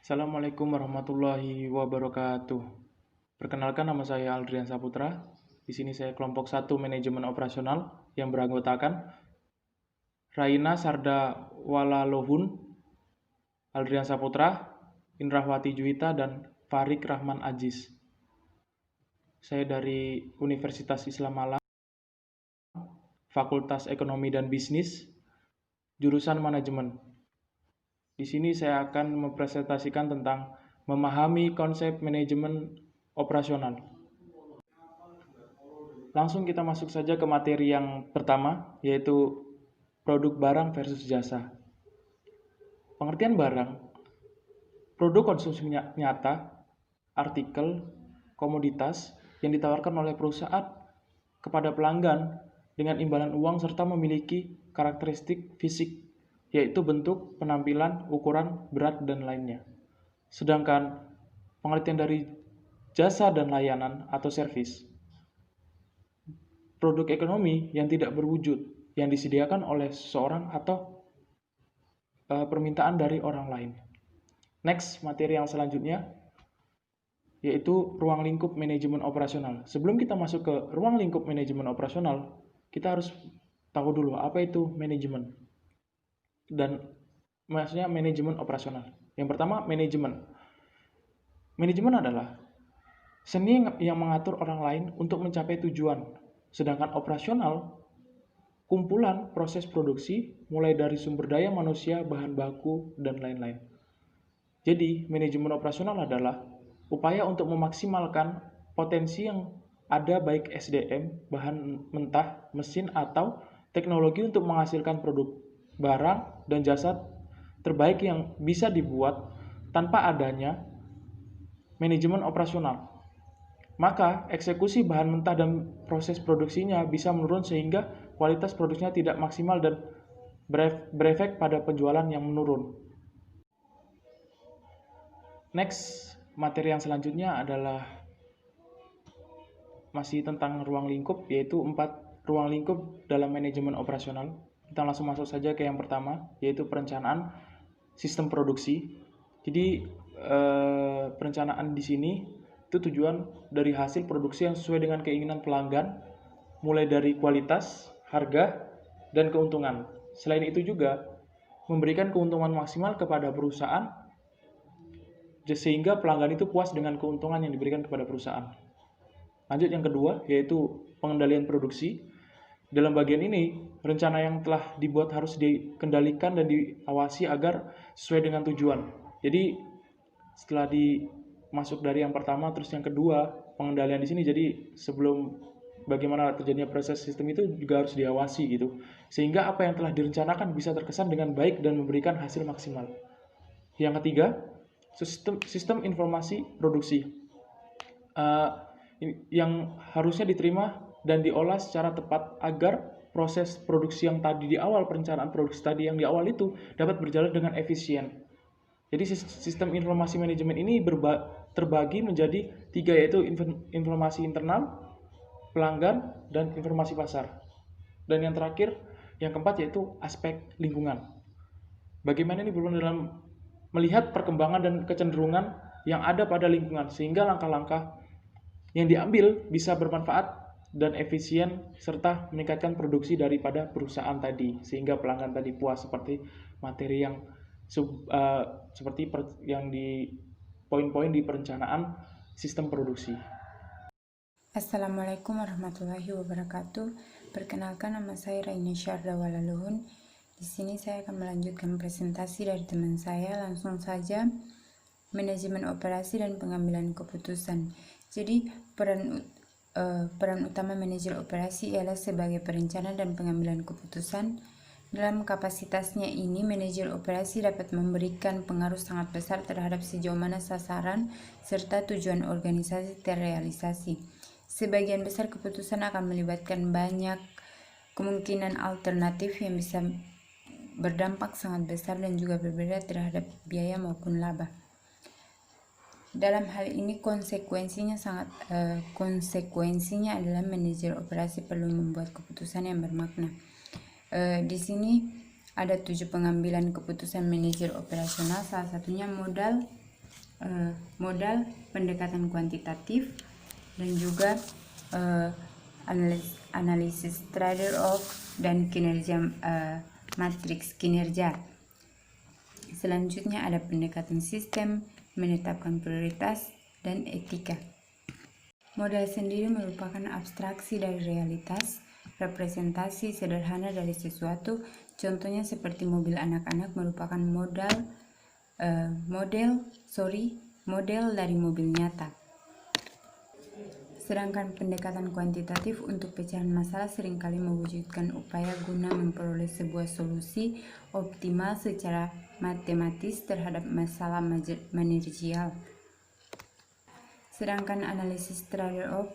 Assalamualaikum warahmatullahi wabarakatuh. Perkenalkan, nama saya Aldrian Saputra. Di sini saya kelompok 1 manajemen operasional yang beranggotakan Raina Sarda Walalohun, Aldrian Saputra, Indrawati Juwita, dan Farik Rahman Aziz. Saya dari Universitas Islam Malang, Fakultas Ekonomi dan Bisnis, jurusan Manajemen. Di sini saya akan mempresentasikan tentang memahami konsep manajemen operasional. Langsung kita masuk saja ke materi yang pertama, yaitu produk barang versus jasa. Pengertian barang, produk konsumsi nyata, artikel, komoditas yang ditawarkan oleh perusahaan kepada pelanggan dengan imbalan uang serta memiliki karakteristik fisik, yaitu bentuk, penampilan, ukuran, berat, dan lainnya. Sedangkan pengertian dari jasa dan layanan atau servis, produk ekonomi yang tidak berwujud, yang disediakan oleh seseorang atau permintaan dari orang lain. Next, materi yang selanjutnya, yaitu ruang lingkup manajemen operasional. Sebelum kita masuk ke ruang lingkup manajemen operasional, kita harus tahu dulu apa itu manajemen. Dan maksudnya manajemen operasional. Yang pertama, manajemen. Manajemen adalah seni yang mengatur orang lain untuk mencapai tujuan. Sedangkan operasional, kumpulan proses produksi mulai dari sumber daya manusia, bahan baku, dan lain-lain. Jadi, manajemen operasional adalah upaya untuk memaksimalkan potensi yang ada baik SDM, bahan mentah, mesin, atau teknologi untuk menghasilkan produk, barang, dan jasa terbaik yang bisa dibuat tanpa adanya manajemen operasional. Maka eksekusi bahan mentah dan proses produksinya bisa menurun sehingga kualitas produksinya tidak maksimal dan berefek pada penjualan yang menurun. Next, materi yang selanjutnya adalah masih tentang ruang lingkup, yaitu 4 ruang lingkup dalam manajemen operasional. Kita langsung masuk saja ke yang pertama, yaitu perencanaan sistem produksi. Jadi perencanaan di sini itu tujuan dari hasil produksi yang sesuai dengan keinginan pelanggan, mulai dari kualitas, harga, dan keuntungan. Selain itu juga memberikan keuntungan maksimal kepada perusahaan sehingga pelanggan itu puas dengan keuntungan yang diberikan kepada perusahaan. Lanjut yang kedua, yaitu pengendalian produksi. Dalam bagian ini, rencana yang telah dibuat harus dikendalikan dan diawasi agar sesuai dengan tujuan. Jadi setelah masuk dari yang pertama terus yang kedua, pengendalian di sini, jadi sebelum bagaimana terjadinya proses sistem itu juga harus diawasi gitu, sehingga apa yang telah direncanakan bisa terkesan dengan baik dan memberikan hasil maksimal. Yang ketiga, sistem informasi produksi yang harusnya diterima dan diolah secara tepat agar proses produksi yang tadi di awal, perencanaan produksi tadi yang di awal itu dapat berjalan dengan efisien. Jadi sistem informasi manajemen ini terbagi menjadi 3, yaitu informasi internal, pelanggan, dan informasi pasar. Dan yang terakhir, yang keempat, yaitu aspek lingkungan. Bagaimana ini berperan dalam melihat perkembangan dan kecenderungan yang ada pada lingkungan, sehingga langkah-langkah yang diambil bisa bermanfaat dan efisien serta meningkatkan produksi daripada perusahaan tadi, sehingga pelanggan tadi puas, seperti materi yang seperti yang di poin-poin di perencanaan sistem produksi. Assalamualaikum warahmatullahi wabarakatuh. Perkenalkan, nama saya Raina Sarda Walalohun. Di sini saya akan melanjutkan presentasi dari teman saya. Langsung saja, manajemen operasi dan pengambilan keputusan. Jadi peran utama manajer operasi ialah sebagai perencana dan pengambilan keputusan. Dalam kapasitasnya ini, manajer operasi dapat memberikan pengaruh sangat besar terhadap sejauh mana sasaran serta tujuan organisasi terrealisasi. Sebagian besar keputusan akan melibatkan banyak kemungkinan alternatif yang bisa berdampak sangat besar dan juga berbeda terhadap biaya maupun laba. Dalam hal ini konsekuensinya adalah manajer operasi perlu membuat keputusan yang bermakna. Di sini ada 7 pengambilan keputusan manajer operasional, salah satunya modal, modal pendekatan kuantitatif, dan juga analisis trade-off dan kinerja matriks kinerja. Selanjutnya ada pendekatan sistem, menetapkan prioritas, dan etika. Modal sendiri merupakan abstraksi dari realitas, representasi sederhana dari sesuatu. Contohnya seperti mobil anak-anak merupakan model dari mobil nyata. Sedangkan pendekatan kuantitatif untuk pecahan masalah seringkali mewujudkan upaya guna memperoleh sebuah solusi optimal secara matematis terhadap masalah manajerial. Sedangkan analisis trade-off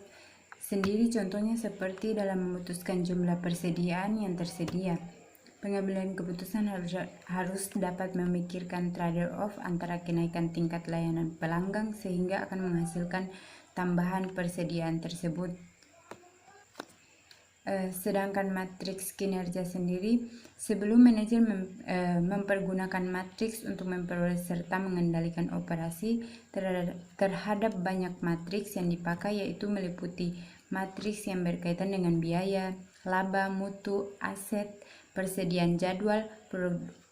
sendiri contohnya seperti dalam memutuskan jumlah persediaan yang tersedia. Pengambilan keputusan harus dapat memikirkan trade-off antara kenaikan tingkat layanan pelanggan sehingga akan menghasilkan tambahan persediaan tersebut. Sedangkan matriks kinerja sendiri, sebelum manajer mempergunakan matriks untuk memperoleh serta mengendalikan operasi terhadap banyak matriks yang dipakai, yaitu meliputi matriks yang berkaitan dengan biaya, laba, mutu, aset, persediaan jadwal,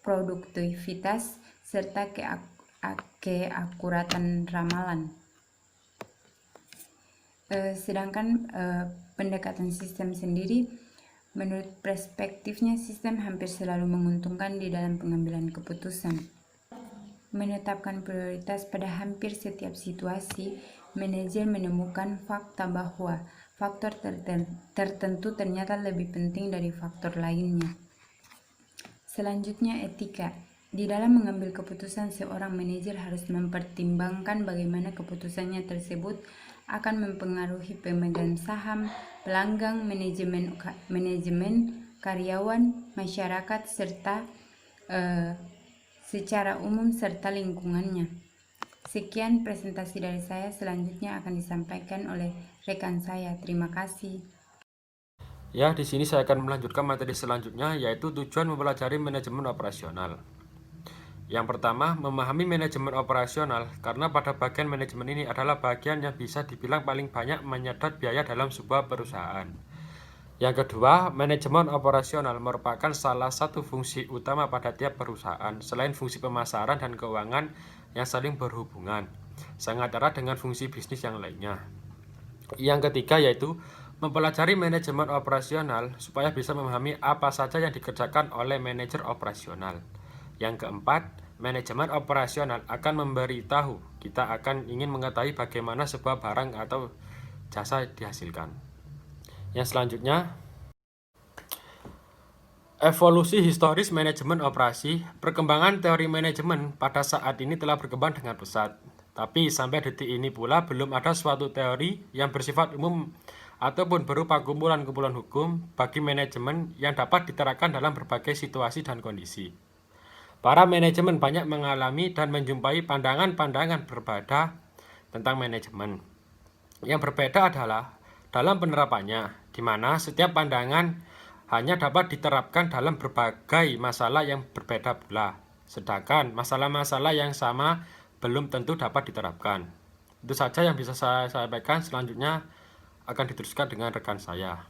produktivitas, serta keakuratan ramalan. Sedangkan pendekatan sistem sendiri, menurut perspektifnya sistem hampir selalu menguntungkan di dalam pengambilan keputusan. Menetapkan prioritas pada hampir setiap situasi, manajer menemukan fakta bahwa faktor tertentu ternyata lebih penting dari faktor lainnya. Selanjutnya etika. Di dalam mengambil keputusan, seorang manajer harus mempertimbangkan bagaimana keputusannya tersebut akan mempengaruhi pemegang saham, pelanggan, manajemen, karyawan, masyarakat, serta secara umum serta lingkungannya. Sekian presentasi dari saya, selanjutnya akan disampaikan oleh rekan saya. Terima kasih. Ya, di sini saya akan melanjutkan materi selanjutnya, yaitu tujuan mempelajari manajemen operasional. Yang pertama, memahami manajemen operasional, karena pada bagian manajemen ini adalah bagian yang bisa dibilang paling banyak menyedot biaya dalam sebuah perusahaan. Yang kedua, manajemen operasional merupakan salah satu fungsi utama pada tiap perusahaan, selain fungsi pemasaran dan keuangan yang saling berhubungan, sangat erat dengan fungsi bisnis yang lainnya. Yang ketiga yaitu mempelajari manajemen operasional supaya bisa memahami apa saja yang dikerjakan oleh manajer operasional. Yang keempat, manajemen operasional akan memberitahu kita akan ingin mengetahui bagaimana sebuah barang atau jasa dihasilkan. Yang selanjutnya, evolusi historis manajemen operasi. Perkembangan teori manajemen pada saat ini telah berkembang dengan pesat. Tapi sampai detik ini pula belum ada suatu teori yang bersifat umum ataupun berupa kumpulan-kumpulan hukum bagi manajemen yang dapat diterapkan dalam berbagai situasi dan kondisi. Para manajemen banyak mengalami dan menjumpai pandangan-pandangan berbeda tentang manajemen. Yang berbeda adalah dalam penerapannya, di mana setiap pandangan hanya dapat diterapkan dalam berbagai masalah yang berbeda pula. Sedangkan masalah-masalah yang sama belum tentu dapat diterapkan. Itu saja yang bisa saya sampaikan. Selanjutnya akan diteruskan dengan rekan saya.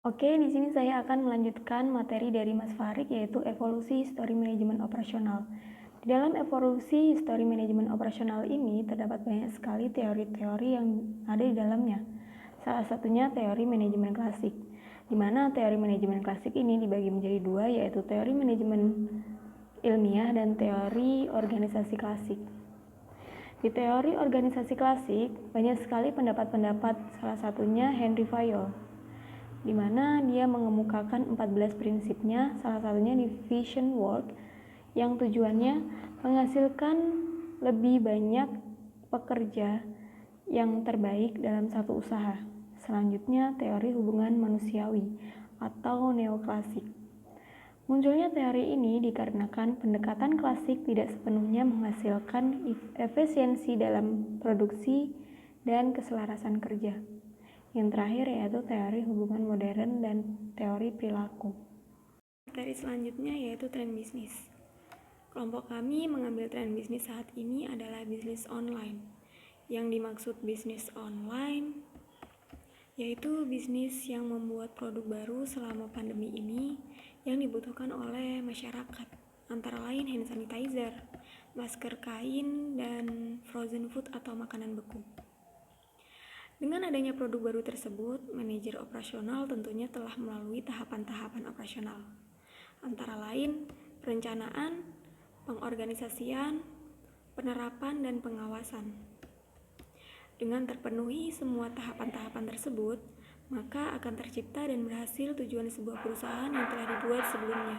Oke, di sini saya akan melanjutkan materi dari Mas Farid, yaitu evolusi histori manajemen operasional. Di dalam evolusi histori manajemen operasional ini terdapat banyak sekali teori-teori yang ada di dalamnya. Salah satunya teori manajemen klasik, di mana teori manajemen klasik ini dibagi menjadi dua, yaitu teori manajemen ilmiah dan teori organisasi klasik. Di teori organisasi klasik, banyak sekali pendapat-pendapat, salah satunya Henry Fayol, di mana dia mengemukakan 14 prinsipnya, salah satunya di vision work, yang tujuannya menghasilkan lebih banyak pekerja yang terbaik dalam satu usaha. Selanjutnya, teori hubungan manusiawi atau neoklasik. Munculnya teori ini dikarenakan pendekatan klasik tidak sepenuhnya menghasilkan efisiensi dalam produksi dan keselarasan kerja. Yang terakhir yaitu teori hubungan modern dan teori perilaku. Materi selanjutnya yaitu tren bisnis. Kelompok kami mengambil tren bisnis saat ini adalah bisnis online. Yang dimaksud bisnis online yaitu bisnis yang membuat produk baru selama pandemi ini yang dibutuhkan oleh masyarakat, antara lain hand sanitizer, masker kain, dan frozen food atau makanan beku. Dengan adanya produk baru tersebut, manajer operasional tentunya telah melalui tahapan-tahapan operasional, antara lain perencanaan, pengorganisasian, penerapan, dan pengawasan. Dengan terpenuhi semua tahapan-tahapan tersebut, maka akan tercipta dan berhasil tujuan sebuah perusahaan yang telah dibuat sebelumnya.